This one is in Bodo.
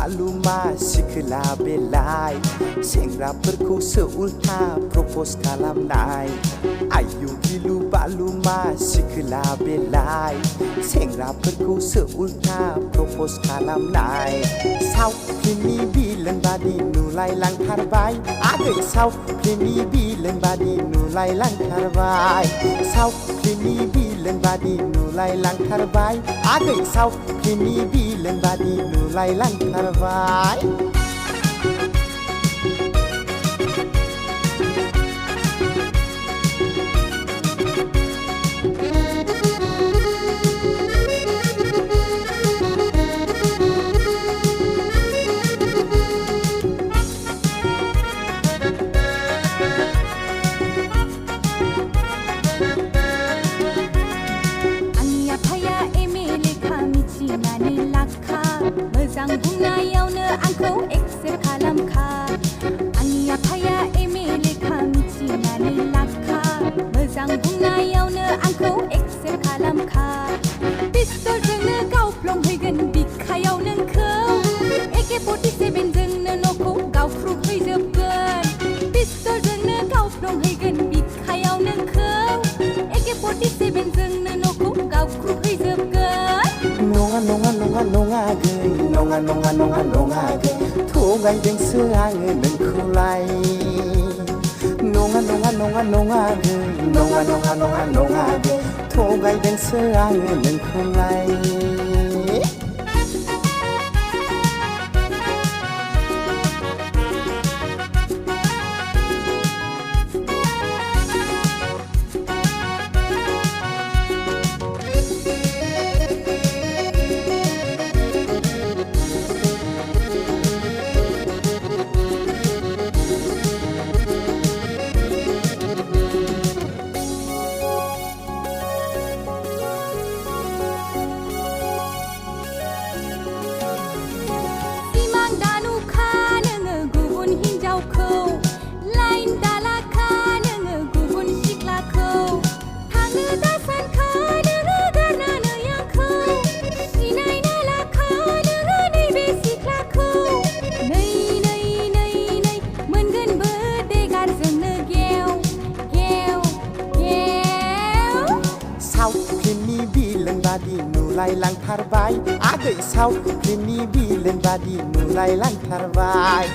बालुमा सिखोला बेलाय सेंग्राफोरखौ उल्था प्रप'ज खालामनाय आयु गिलु बालुमा सिखोला बेलाय सेंग्राफोरखौ उल्था प्रप'ज खालामनाय सावख्रिनि बिलन बादि नुलायलांथारबाय आगै सावख्रिनि बिलन बादि नुलायलांथारबाय सावख्रिनि बिलन बादि नुलायलांथारबाय आगै सावख्रिनि बिलन बादि नुलायलांथारबाय मोजां बुंनायावनो आंखौ एक्सेप्ट खालामखा आंनि आफाया एम ए लेखा मिथिनानै लाखा मोजां बुंनायावनो आंखौ एक्सेप्ट खालामखा पिस्तलजोंनो गावफ्लंहैगोन बिखायाव नोंखौ AK-47 जोंनो न'खौ गावख्रुबहैजोबगोन पिस्तलजोंनो गावफ्लंहैगोन बिखायाव नोंखौ AK-47 जोंनो न'खौ गावख्रुबहैजोबगोन नङा गै नङा गै थगायदोंसो आङो नोंखौलाय नङा गै नङा गै थगायदोंसो आङो नोंखौलाय सावख्रिनि बिलन बादि नुलायलांथारबाय आगै सावख्रिनि बिलन बादि नुलायलांथारबाय